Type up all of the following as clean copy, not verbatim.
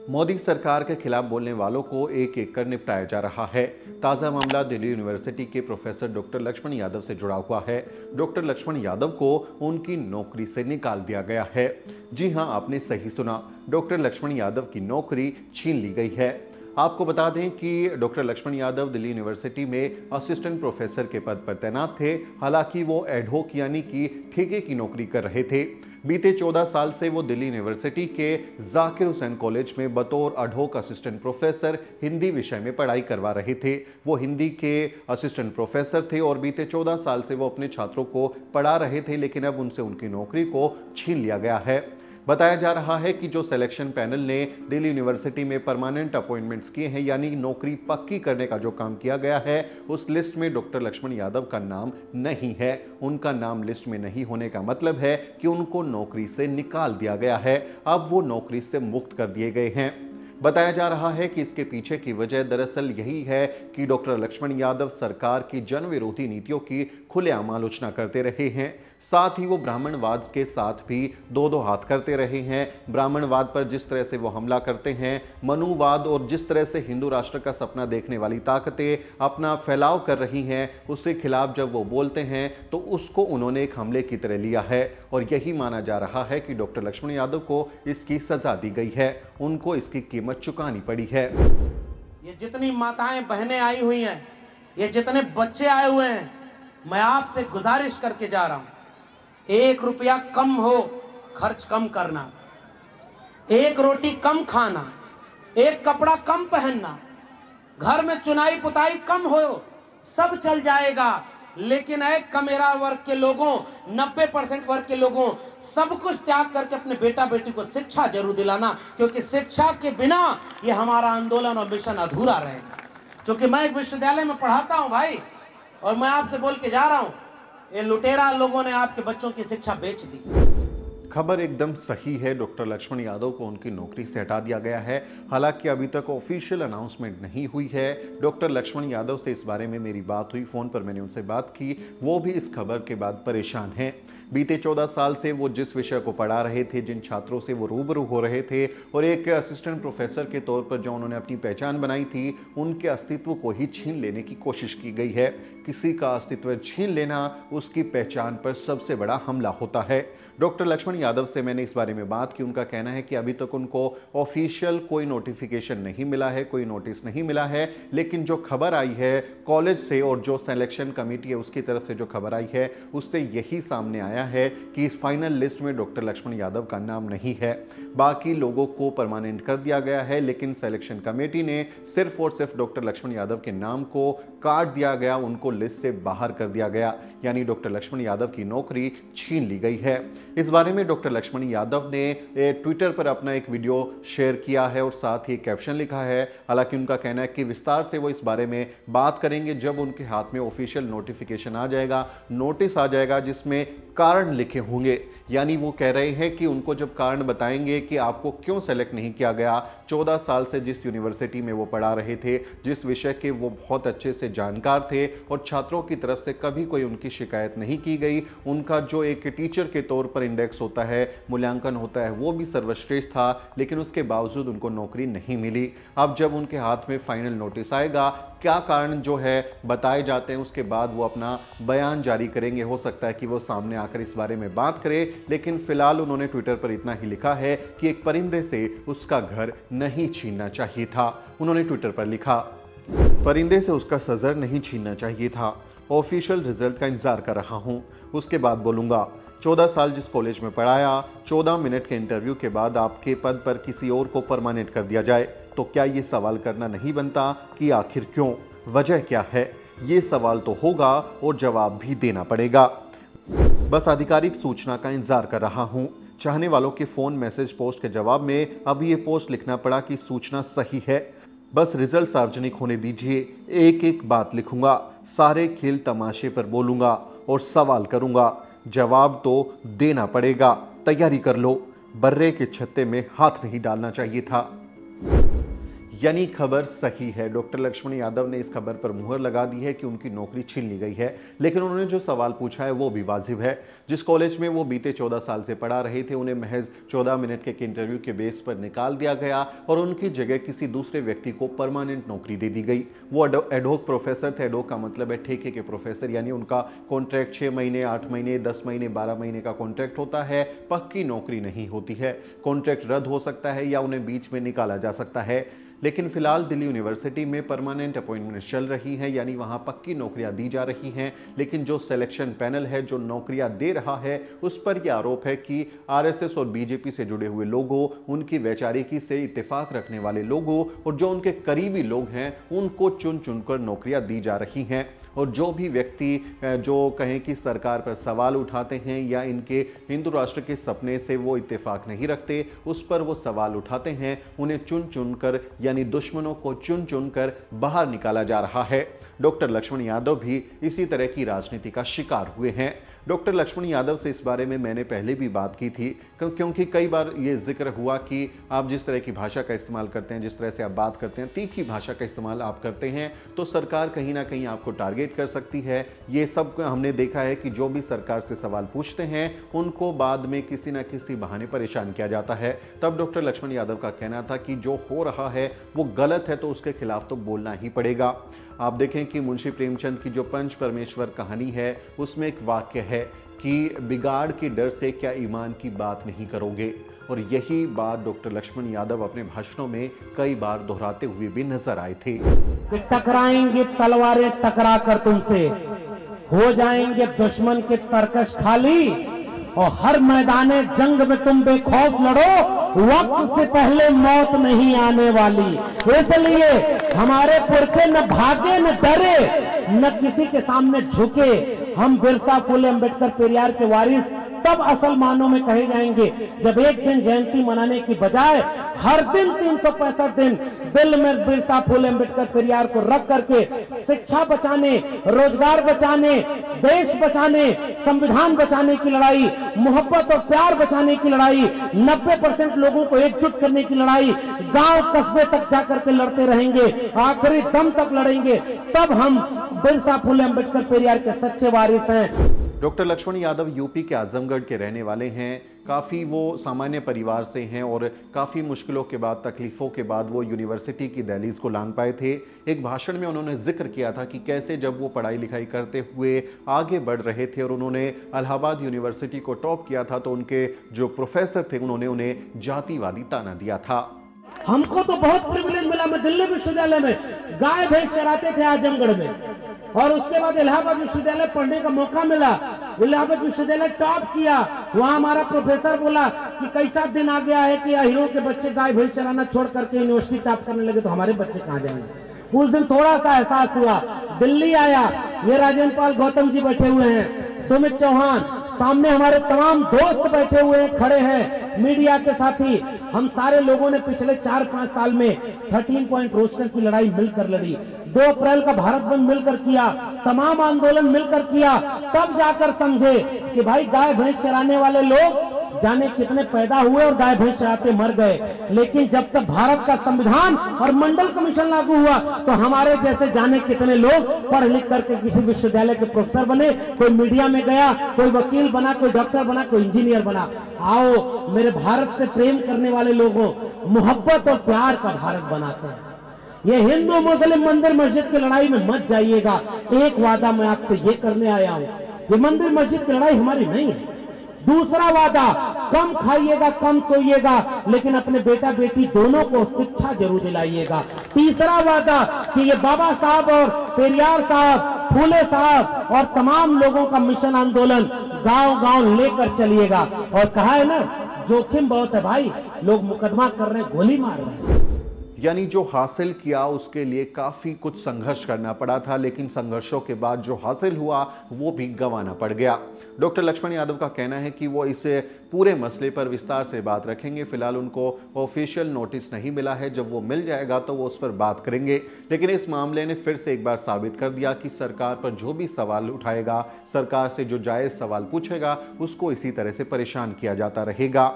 मोदी सरकार के खिलाफ बोलने वालों को एक एक कर निपटाया जा रहा है। ताज़ा मामला दिल्ली यूनिवर्सिटी के प्रोफेसर डॉक्टर लक्ष्मण यादव से जुड़ा हुआ है। डॉक्टर लक्ष्मण यादव को उनकी नौकरी से निकाल दिया गया है। जी हां, आपने सही सुना, डॉक्टर लक्ष्मण यादव की नौकरी छीन ली गई है। आपको बता दें कि डॉक्टर लक्ष्मण यादव दिल्ली यूनिवर्सिटी में असिस्टेंट प्रोफेसर के पद पर तैनात थे। हालांकि वो एडहोक यानी कि ठेके की नौकरी कर रहे थे। बीते 14 साल से वो दिल्ली यूनिवर्सिटी के जाकिर हुसैन कॉलेज में बतौर एडहोक असिस्टेंट प्रोफेसर हिंदी विषय में पढ़ाई करवा रहे थे। वो हिंदी के असिस्टेंट प्रोफेसर थे और बीते 14 साल से वो अपने छात्रों को पढ़ा रहे थे, लेकिन अब उनसे उनकी नौकरी को छीन लिया गया है। बताया जा रहा है कि जो सिलेक्शन पैनल ने दिल्ली यूनिवर्सिटी में परमानेंट अपॉइंटमेंट्स किए हैं, यानी नौकरी पक्की करने का जो काम किया गया है, उस लिस्ट में डॉक्टर लक्ष्मण यादव का नाम नहीं है। उनका नाम लिस्ट में नहीं होने का मतलब है कि उनको नौकरी से निकाल दिया गया है। अब वो नौकरी से मुक्त कर दिए गए हैं। बताया जा रहा है कि इसके पीछे की वजह दरअसल यही है कि डॉक्टर लक्ष्मण यादव सरकार की जन विरोधी नीतियों की खुलेआम आलोचना करते रहे हैं। साथ ही वो ब्राह्मणवाद के साथ भी दो दो हाथ करते रहे हैं। ब्राह्मणवाद पर जिस तरह से वो हमला करते हैं, मनुवाद और जिस तरह से हिंदू राष्ट्र का सपना देखने वाली ताकतें अपना फैलाव कर रही हैं, उसके खिलाफ जब वो बोलते हैं तो उसको उन्होंने एक हमले की तरह लिया है। और यही माना जा रहा है कि डॉक्टर लक्ष्मण यादव को इसकी सजा दी गई है, उनको इसकी कीमत चुकानी पड़ी है। ये जितनी माताएं बहनें आई हुई हैं, ये जितने बच्चे आए हुए हैं, मैं आपसे गुजारिश करके जा रहा हूं, 1 रुपया कम हो, खर्च कम करना, 1 रोटी कम खाना, 1 कपड़ा कम पहनना, घर में चुनाई पुताई कम हो, सब चल जाएगा। लेकिन एक कमेरा वर्ग के लोगों, 90% वर्ग के लोगों, सब कुछ त्याग करके अपने बेटा बेटी को शिक्षा जरूर दिलाना, क्योंकि शिक्षा के बिना ये हमारा आंदोलन और मिशन अधूरा रहेगा। क्योंकि मैं एक विश्वविद्यालय में पढ़ाता हूं भाई, और मैं आपसे बोल के जा रहा हूं, ये लुटेरा लोगों ने आपके बच्चों की शिक्षा बेच दी। खबर एकदम सही है, डॉक्टर लक्ष्मण यादव को उनकी नौकरी से हटा दिया गया है। हालांकि अभी तक ऑफिशियल अनाउंसमेंट नहीं हुई है। डॉक्टर लक्ष्मण यादव से इस बारे में मेरी बात हुई, फ़ोन पर मैंने उनसे बात की। वो भी इस खबर के बाद परेशान हैं। बीते 14 साल से वो जिस विषय को पढ़ा रहे थे, जिन छात्रों से वो रूबरू हो रहे थे और एक असिस्टेंट प्रोफेसर के तौर पर जो उन्होंने अपनी पहचान बनाई थी, उनके अस्तित्व को ही छीन लेने की कोशिश की गई है। किसी का अस्तित्व छीन लेना उसकी पहचान पर सबसे बड़ा हमला होता है। डॉक्टर लक्ष्मण यादव से मैंने इस बारे में बात की। उनका कहना है कि अभी तक उनको ऑफिशियल कोई नोटिफिकेशन नहीं मिला है, कोई नोटिस नहीं मिला है, लेकिन जो खबर आई है कॉलेज से और जो सिलेक्शन कमेटी है उसकी तरफ से जो खबर आई है, उससे यही सामने आया है कि इस फाइनल लिस्ट में डॉक्टर लक्ष्मण यादव का नाम नहीं है। बाकी लोगों को परमानेंट कर दिया गया है, लेकिन सिलेक्शन कमेटी ने सिर्फ और सिर्फ डॉक्टर लक्ष्मण यादव के नाम को काट दिया गया, उनको लिस्ट से बाहर कर दिया गया, यानी डॉक्टर लक्ष्मण यादव की नौकरी छीन ली गई है। इस बारे में डॉक्टर लक्ष्मण यादव ने ट्विटर पर अपना एक वीडियो शेयर किया है और साथ ही कैप्शन लिखा है। हालांकि उनका कहना है कि विस्तार से वो इस बारे में बात करेंगे जब उनके हाथ में ऑफिशियल नोटिफिकेशन आ जाएगा, नोटिस आ जाएगा जिसमें कारण लिखे होंगे। यानी वो कह रहे हैं कि उनको जब कारण बताएंगे कि आपको क्यों सेलेक्ट नहीं किया गया, 14 साल से जिस यूनिवर्सिटी में वो पढ़ा रहे थे, जिस विषय के वो बहुत अच्छे से जानकार थे और छात्रों की तरफ से कभी कोई उनकी शिकायत नहीं की गई, उनका जो एक टीचर के तौर पर इंडेक्स होता है, मूल्यांकन होता है, वो भी सर्वश्रेष्ठ था, लेकिन उसके बावजूद उनको नौकरी नहीं मिली। अब जब उनके हाथ में फाइनल नोटिस आएगा, क्या कारण जो है बताए जाते हैं, उसके बाद वो अपना बयान जारी करेंगे। हो सकता है कि वो सामने आकर इस बारे में बात करें, लेकिन फिलहाल उन्होंने ट्विटर पर इतना ही लिखा है कि एक परिंदे से उसका घर नहीं छीनना चाहिए था। उन्होंने ट्विटर पर लिखा, परिंदे से उसका सजर नहीं छीनना चाहिए था। ऑफिशियल रिजल्ट का इंतजार कर रहा हूं, उसके बाद बोलूंगा। 14 साल जिस कॉलेज में पढ़ाया, 14 मिनट के इंटरव्यू के बाद आपके पद पर किसी और को परमानेंट कर दिया जाए, तो क्या ये सवाल करना नहीं बनता कि आखिर क्यों, वजह क्या है? ये सवाल तो होगा और जवाब भी देना पड़ेगा। बस आधिकारिक सूचना का इंतजार कर रहा हूं। चाहने वालों के फोन मैसेज पोस्ट के जवाब में अब ये पोस्ट लिखना पड़ा कि सूचना सही है। बस रिजल्ट सार्वजनिक होने दीजिए, एक एक बात लिखूंगा, सारे खेल तमाशे पर बोलूंगा और सवाल करूंगा, जवाब तो देना पड़ेगा। तैयारी कर लो, बर्रे के छत्ते में हाथ नहीं डालना चाहिए था। यानी खबर सही है। डॉक्टर लक्ष्मण यादव ने इस खबर पर मुहर लगा दी है कि उनकी नौकरी छीन ली गई है, लेकिन उन्होंने जो सवाल पूछा है वो भी वाजिब है। जिस कॉलेज में वो बीते 14 साल से पढ़ा रहे थे, उन्हें महज 14 मिनट के एक इंटरव्यू के बेस पर निकाल दिया गया और उनकी जगह किसी दूसरे व्यक्ति को परमानेंट नौकरी दे दी गई। वो एडहोक प्रोफेसर थे। एडहोक का मतलब है ठेके के प्रोफेसर, यानी उनका कॉन्ट्रैक्ट 6 महीने, 8 महीने, 10 महीने, 12 महीने का कॉन्ट्रैक्ट होता है। पक्की नौकरी नहीं होती है। कॉन्ट्रैक्ट रद्द हो सकता है या उन्हें बीच में निकाला जा सकता है। लेकिन फिलहाल दिल्ली यूनिवर्सिटी में परमानेंट अपॉइंटमेंट चल रही हैं, यानी वहां पक्की नौकरियां दी जा रही हैं। लेकिन जो सिलेक्शन पैनल है, जो नौकरियां दे रहा है, उस पर यह आरोप है कि आरएसएस और बीजेपी से जुड़े हुए लोगों, उनकी वैचारिकी से इत्तेफाक रखने वाले लोगों और जो उनके करीबी लोग हैं, उनको चुन चुनकर नौकरियां दी जा रही हैं। और जो भी व्यक्ति जो कहें कि सरकार पर सवाल उठाते हैं या इनके हिंदू राष्ट्र के सपने से वो इत्तेफाक नहीं रखते, उस पर वो सवाल उठाते हैं, उन्हें चुन चुनकर यानी दुश्मनों को चुन चुनकर बाहर निकाला जा रहा है। डॉक्टर लक्ष्मण यादव भी इसी तरह की राजनीति का शिकार हुए हैं। डॉक्टर लक्ष्मण यादव से इस बारे में मैंने पहले भी बात की थी, क्योंकि कई बार ये जिक्र हुआ कि आप जिस तरह की भाषा का इस्तेमाल करते हैं, जिस तरह से आप बात करते हैं, तीखी भाषा का इस्तेमाल आप करते हैं, तो सरकार कहीं ना कहीं आपको टारगेट कर सकती है। ये सब हमने देखा है कि जो भी सरकार से सवाल पूछते हैं, उनको बाद में किसी न किसी बहाने परेशान किया जाता है। तब डॉक्टर लक्ष्मण यादव का कहना था कि जो हो रहा है वो गलत है, तो उसके खिलाफ तो बोलना ही पड़ेगा। आप देखें कि मुंशी प्रेमचंद की जो पंच परमेश्वर कहानी है, उसमें एक वाक्य है कि बिगाड़ के डर से क्या ईमान की बात नहीं करोगे। और यही बात डॉक्टर लक्ष्मण यादव अपने भाषणों में कई बार दोहराते हुए भी नजर आए थे कि टकराएंगे तलवारें टकरा कर तुमसे, हो जाएंगे दुश्मन के तरकश खाली, और हर मैदाने जंग में तुम बेखौफ लड़ो, वक्त से पहले मौत नहीं आने वाली। इसलिए हमारे पुरखे न भागे न डरे, न किसी के सामने झुके। हम बिरसा फुले अम्बेडकर पेरियार के वारिस तब असल मानों में कहे जाएंगे जब एक दिन जयंती मनाने की बजाय हर दिन 365 दिन दिल में बिरसा फुले अम्बेडकर पेरियार को रख करके शिक्षा बचाने, रोजगार बचाने, देश बचाने, संविधान बचाने की लड़ाई, मोहब्बत और प्यार बचाने की लड़ाई, 90% लोगों को एकजुट करने की लड़ाई, गांव कस्बे तक जाकर के लड़ते रहेंगे, आखिरी दम तक लड़ेंगे। तब हम बिरसा फुले अम्बेडकर पेरियार के सच्चे वारिस हैं। डॉक्टर लक्ष्मण यादव यूपी के आजमगढ़ के रहने वाले हैं। काफ़ी वो सामान्य परिवार से हैं और काफ़ी मुश्किलों के बाद, तकलीफ़ों के बाद वो यूनिवर्सिटी की दहलीज को लांघ पाए थे। एक भाषण में उन्होंने जिक्र किया था कि कैसे जब वो पढ़ाई लिखाई करते हुए आगे बढ़ रहे थे और उन्होंने इलाहाबाद यूनिवर्सिटी को टॉप किया था, तो उनके जो प्रोफेसर थे उन्होंने उन्हें जातिवादी ताना दिया था। हमको तो बहुत प्रिविलेज मिला। मैं दिल्ली विश्वविद्यालय में गाय भैंस चराते थे आजमगढ़ में, और उसके बाद इलाहाबाद विश्वविद्यालय पढ़ने का मौका मिला। इलाहाबाद विश्वविद्यालय टॉप किया। वहां हमारा प्रोफेसर बोला कि कैसा दिन आ गया है कि हीरो के बच्चे गाय भैंस चराना छोड़ करके यूनिवर्सिटी टॉप करने लगे, तो हमारे बच्चे कहां जाएंगे। उस दिन थोड़ा सा एहसास हुआ। दिल्ली आया, ये राजेंद्र पाल गौतम जी बैठे हुए हैं, सुमित चौहान, सामने हमारे तमाम दोस्त बैठे हुए हैं, खड़े हैं, मीडिया के साथी। हम सारे लोगों ने पिछले 4-5 साल में 13 पॉइंट रोस्टर की लड़ाई मिलकर लड़ी। 2 अप्रैल का भारत बंद मिलकर किया, तमाम आंदोलन मिलकर किया। तब जाकर समझे कि भाई गाय भैंस चराने वाले लोग जाने कितने पैदा हुए और गाय भैंस चराते मर गए। लेकिन जब तक भारत का संविधान और मंडल कमीशन लागू हुआ, तो हमारे जैसे जाने कितने लोग पढ़ लिख करके किसी विश्वविद्यालय के प्रोफेसर बने, कोई मीडिया में गया, कोई वकील बना, कोई डॉक्टर बना, कोई इंजीनियर बना। आओ मेरे भारत से प्रेम करने वाले लोगों, मोहब्बत और प्यार का भारत बनाते हैं। ये हिंदू मुस्लिम मंदिर मस्जिद की लड़ाई में मत जाइएगा। एक वादा मैं आपसे ये करने आया हूं, ये मंदिर मस्जिद की लड़ाई हमारी नहीं है। दूसरा वादा, कम खाइएगा, कम सोइएगा, लेकिन अपने बेटा बेटी दोनों को शिक्षा जरूर दिलाइएगा। तीसरा वादा कि ये बाबा साहब और पेरियार साहब, फूले साहब और तमाम लोगों का मिशन आंदोलन गांव-गांव लेकर चलिएगा। और कहा है ना, जोखिम बहुत है भाई, लोग मुकदमा कर रहे हैं, गोली मार रहे हैं। यानी जो हासिल किया उसके लिए काफ़ी कुछ संघर्ष करना पड़ा था, लेकिन संघर्षों के बाद जो हासिल हुआ वो भी गंवाना पड़ गया। डॉक्टर लक्ष्मण यादव का कहना है कि वो इस पूरे मसले पर विस्तार से बात रखेंगे। फिलहाल उनको ऑफिशियल नोटिस नहीं मिला है, जब वो मिल जाएगा तो वो उस पर बात करेंगे। लेकिन इस मामले ने फिर से एक बार साबित कर दिया कि सरकार पर जो भी सवाल उठाएगा, सरकार से जो जायज़ सवाल पूछेगा, उसको इसी तरह से परेशान किया जाता रहेगा।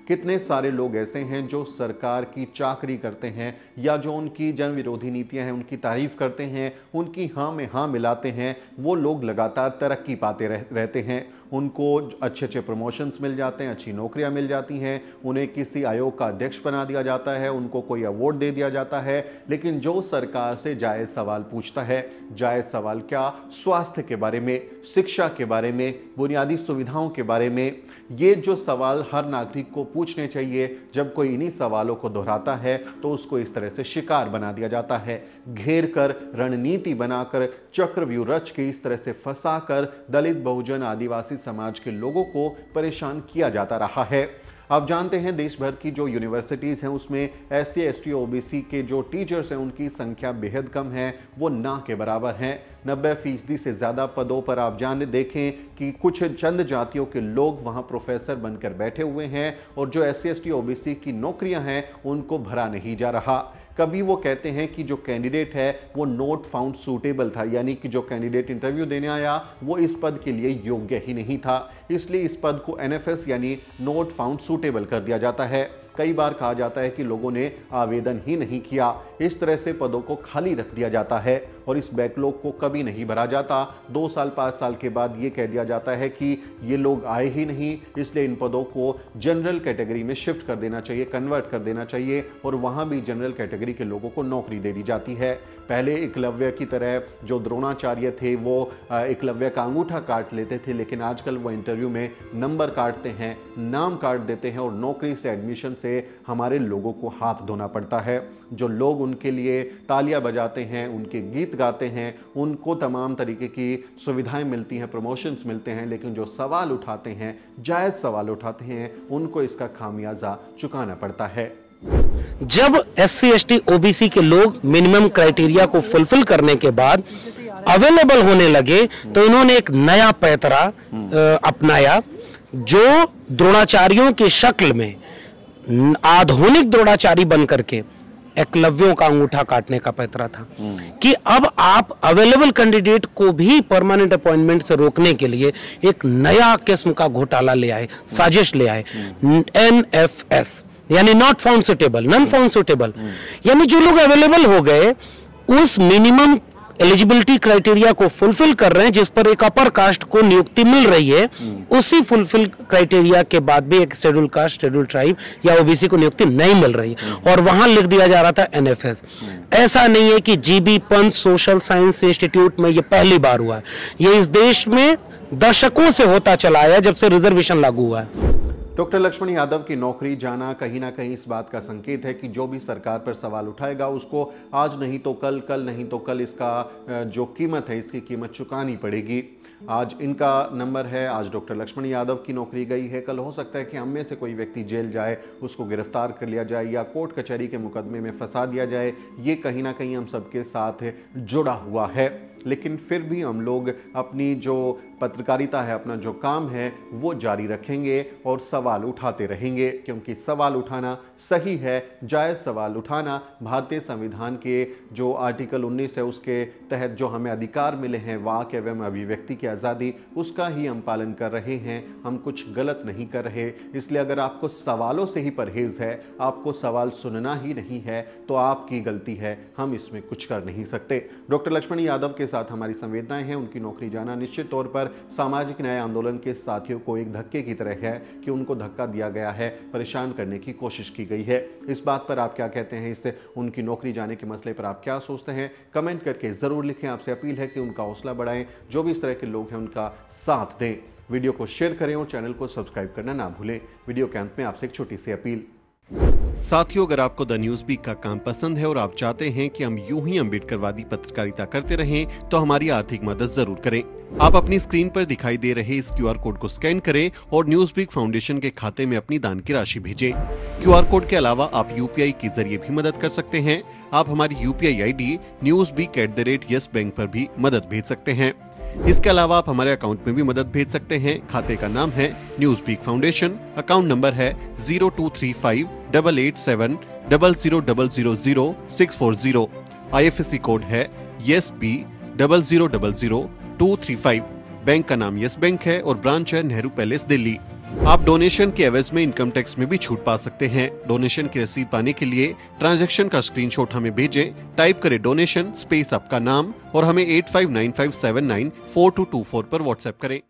कितने सारे लोग ऐसे हैं जो सरकार की चाकरी करते हैं या जो उनकी जन विरोधी नीतियां हैं उनकी तारीफ करते हैं, उनकी हाँ में हाँ मिलाते हैं। वो लोग लगातार तरक्की पाते रहते हैं, उनको अच्छे अच्छे प्रमोशंस मिल जाते हैं, अच्छी नौकरियां मिल जाती हैं, उन्हें किसी आयोग का अध्यक्ष बना दिया जाता है, उनको कोई अवार्ड दे दिया जाता है। लेकिन जो सरकार से जायज़ सवाल पूछता है, जायज़ सवाल क्या, स्वास्थ्य के बारे में, शिक्षा के बारे में, बुनियादी सुविधाओं के बारे में, ये जो सवाल हर नागरिक को पूछने चाहिए, जब कोई इन्हीं सवालों को दोहराता है तो उसको इस तरह से शिकार बना दिया जाता है, घेर कर, रणनीति बनाकर, चक्रव्यूह रच के इस तरह से फंसाकर दलित, बहुजन, आदिवासी समाज के लोगों को परेशान किया जाता रहा है। आप जानते हैं देश भर की जो यूनिवर्सिटीज़ हैं उसमें SC ST OBC के जो टीचर्स हैं उनकी संख्या बेहद कम है, वो ना के बराबर हैं। 90% से ज़्यादा पदों पर आप देखें कि कुछ चंद जातियों के लोग वहाँ प्रोफेसर बनकर बैठे हुए हैं और जो SC ST OBC की नौकरियाँ हैं उनको भरा नहीं जा रहा। कभी वो कहते हैं कि जो कैंडिडेट है वो नॉट फाउंड सूटेबल था, यानी कि जो कैंडिडेट इंटरव्यू देने आया वो इस पद के लिए योग्य ही नहीं था, इसलिए इस पद को NFS यानी नॉट फाउंड सूटेबल कर दिया जाता है। कई बार कहा जाता है कि लोगों ने आवेदन ही नहीं किया, इस तरह से पदों को खाली रख दिया जाता है और इस बैकलॉग को कभी नहीं भरा जाता। 2 साल 5 साल के बाद ये कह दिया जाता है कि ये लोग आए ही नहीं, इसलिए इन पदों को जनरल कैटेगरी में शिफ्ट कर देना चाहिए, कन्वर्ट कर देना चाहिए और वहाँ भी जनरल कैटेगरी के लोगों को नौकरी दे दी जाती है। पहले एकलव्य की तरह जो द्रोणाचार्य थे वो एकलव्य का अंगूठा काट लेते थे, लेकिन आजकल वो इंटरव्यू में नंबर काटते हैं, नाम काट देते हैं और नौकरी से, एडमिशन से हमारे लोगों को हाथ धोना पड़ता है। जो लोग उनके लिए तालियां बजाते हैं, उनके गीत गाते हैं, उनको तमाम तरीके की सुविधाएं मिलती हैं, प्रमोशंस मिलते हैं, लेकिन जो सवाल उठाते हैं, जायज़ सवाल उठाते हैं, उनको इसका खामियाजा चुकाना पड़ता है। जब SC ST OBC के लोग मिनिमम क्राइटेरिया को फुलफिल करने के बाद अवेलेबल होने लगे तो इन्होंने एक नया पैतरा अपनाया जो द्रोणाचार्यों की शक्ल में आधुनिक द्रोणाचारी बनकर के एकलव्यों का अंगूठा काटने का पैतरा था कि अब आप अवेलेबल कैंडिडेट को भी परमानेंट अपॉइंटमेंट से रोकने के लिए एक नया किस्म का घोटाला ले आए, साजिश ले आए, NFS यानी not found suitable, non found suitable, यानी जो लोग अवेलेबल हो गए उस मिनिमम एलिजिबिलिटी क्राइटेरिया को फुलफिल कर रहे हैं जिस पर एक अपर कास्ट को नियुक्ति मिल रही है, उसी फुलफिल क्राइटेरिया के बाद भी एक शेड्यूल कास्ट, शेड्यूल ट्राइब या OBC को नियुक्ति नहीं मिल रही और वहां लिख दिया जा रहा था NFS। ऐसा नहीं है कि GB Pant social science institute में ये पहली बार हुआ है, ये इस देश में दशकों से होता चला आया जब से रिजर्वेशन लागू हुआ है। डॉक्टर लक्ष्मण यादव की नौकरी जाना कहीं ना कहीं इस बात का संकेत है कि जो भी सरकार पर सवाल उठाएगा उसको आज नहीं तो कल, कल नहीं तो कल इसका जो कीमत है इसकी कीमत चुकानी पड़ेगी। आज इनका नंबर है, आज डॉक्टर लक्ष्मण यादव की नौकरी गई है, कल हो सकता है कि हम में से कोई व्यक्ति जेल जाए, उसको गिरफ्तार कर लिया जाए या कोर्ट कचहरी के मुकदमे में फंसा दिया जाए। ये कहीं ना कहीं हम सबके साथ जुड़ा हुआ है, लेकिन फिर भी हम लोग अपनी जो पत्रकारिता है, अपना जो काम है वो जारी रखेंगे और सवाल उठाते रहेंगे, क्योंकि सवाल उठाना सही है। जायज़ सवाल उठाना भारतीय संविधान के जो आर्टिकल 19 है उसके तहत जो हमें अधिकार मिले हैं, वाक एवं अभिव्यक्ति की आज़ादी, उसका ही हम पालन कर रहे हैं, हम कुछ गलत नहीं कर रहे। इसलिए अगर आपको सवालों से ही परहेज़ है, आपको सवाल सुनना ही नहीं है, तो आपकी गलती है, हम इसमें कुछ कर नहीं सकते। डॉक्टर लक्ष्मण यादव के साथ हमारी संवेदनाएं हैं। उनकी नौकरी जाना निश्चित तौर पर सामाजिक न्याय आंदोलन के साथियों को एक धक्के की तरह है कि उनको धक्का दिया गया है, परेशान करने की कोशिश की गई है। इस बात पर आप क्या कहते हैं, इससे उनकी नौकरी जाने के मसले पर आप क्या सोचते हैं, कमेंट करके ज़रूर लिखें। आपसे अपील है कि उनका हौसला बढ़ाएं, जो भी इस तरह के लोग हैं उनका साथ दें। वीडियो को शेयर करें और चैनल को सब्सक्राइब करना ना भूलें। वीडियो के अंत में आपसे एक छोटी सी अपील। साथियों, अगर आपको द न्यूज़ वीक का काम पसंद है और आप चाहते हैं कि हम यूं ही अम्बेडकरवादी पत्रकारिता करते रहें, तो हमारी आर्थिक मदद जरूर करें। आप अपनी स्क्रीन पर दिखाई दे रहे इस QR कोड को स्कैन करें और न्यूज़ वीक फाउंडेशन के खाते में अपनी दान की राशि भेजें। QR कोड के अलावा आप UPI के जरिए भी मदद कर सकते हैं। आप हमारी UPI ID newsweek@YesBank पर भी मदद भेज सकते हैं। इसके अलावा आप हमारे अकाउंट में भी मदद भेज सकते हैं। खाते का नाम है News Week Foundation, account number है 02358800000640। IFSC कोड है YesB00000235। बैंक का नाम यस बैंक है और ब्रांच है नेहरू पैलेस, दिल्ली। आप डोनेशन के एवज में इनकम टैक्स में भी छूट पा सकते हैं। डोनेशन की रसीद पाने के लिए ट्रांजैक्शन का स्क्रीनशॉट हमें भेजें। टाइप करें डोनेशन स्पेस आपका नाम और हमें 8595794224 पर व्हाट्सएप करें।